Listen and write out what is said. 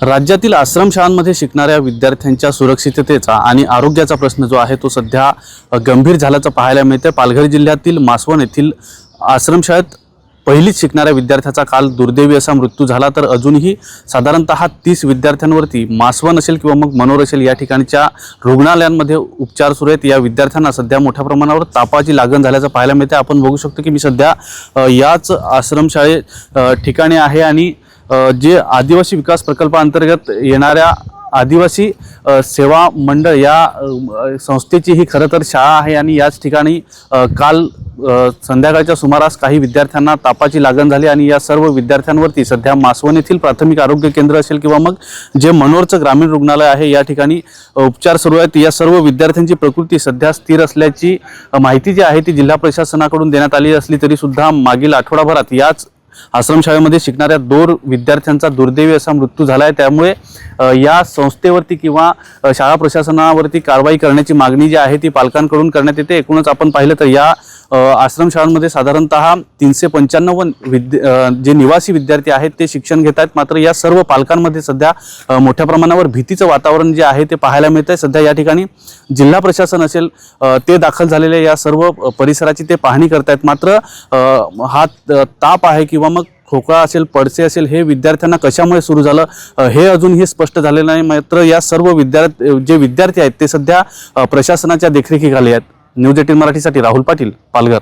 राज्यातील आश्रमशाळांमध्ये शिकणाऱ्या विद्यार्थ्यांच्या सुरक्षिततेचा आणि आरोग्याचा प्रश्न जो आहे तो सध्या गंभीर झाल्याचं पाहायला मिळते। पालघर जिल्ह्यातील मासवण येथील आश्रमशाळेत पहिलीच शिकणाऱ्या विद्यार्थ्याचा काल दुर्दैवी असा मृत्यू झाला, तर अजूनही साधारणतः 30 विद्यार्थ्यांवरती मासवण असेल किंवा मग मनोर असेल या ठिकाणच्या रुग्णालयांमध्ये उपचार सुरू आहेत। या विद्यार्थ्यांना सध्या मोठ्या प्रमाणावर तापाची लागण झाल्याचं पाहायला मिळते। आपण बघू शकतो की मी सध्या याच आश्रमशाळे ठिकाणी आहे आणि जे आदिवासी विकास प्रकल्पाअंतर्गत येणाऱ्या आदिवासी सेवा मंडळ या संस्थेची ही खरं तर शाळा आहे आणि याच ठिकाणी काल संध्याकाळच्या सुमारास काही विद्यार्थ्यांना तापाची लागण झाली आणि या सर्व विद्यार्थ्यांवरती सध्या मासवण येथील प्राथमिक आरोग्य केंद्र असेल किंवा मग जे मनोरचं ग्रामीण रुग्णालय आहे या ठिकाणी उपचार सुरू आहेत। या सर्व विद्यार्थ्यांची प्रकृती सध्या स्थिर असल्याची माहिती जी आहे ती जिल्हा प्रशासनाकडून देण्यात आली असली तरी सुद्धा मागील आठवडाभरात याच आश्रमशाळेमध्ये शिकणाऱ्या 2 विद्यार्थ्यांचा दुर्दैवी असा मृत्यू झाला आहे। त्यामुळे या संस्थेवरती किंवा शाळा प्रशासनावरती कारवाई करण्याची मागणी जी आहे ती पालकांकडून करण्यात येते। एकूणच आपण पाहिलं तर या आश्रमशाळांमध्ये साधारणतः 395 जे निवासी विद्यार्थी आहेत ते शिक्षण घेत आहेत, मात्र या सर्व पालकांमध्ये सध्या मोठ्या प्रमाणावर भीतीचं वातावरण जे आहे ते पाहायला मिळतंय। सध्या या ठिकाणी जिल्हा प्रशासन असेल ते दाखल झालेले या सर्व परिसराची ते पाहणी करतायत, मात्र हा ताप आहे किंवा मग खोकला असेल, पडसे असेल, हे विद्यार्थ्यांना कशामुळे सुरू झालं हे अजूनही स्पष्ट झालेलं नाही। मात्र या सर्व विद्यार्थी आहेत ते सध्या प्रशासनाच्या देखरेखीखाली आहेत। न्यूज 18 मराठीसाठी राहुल पाटील, पालघर।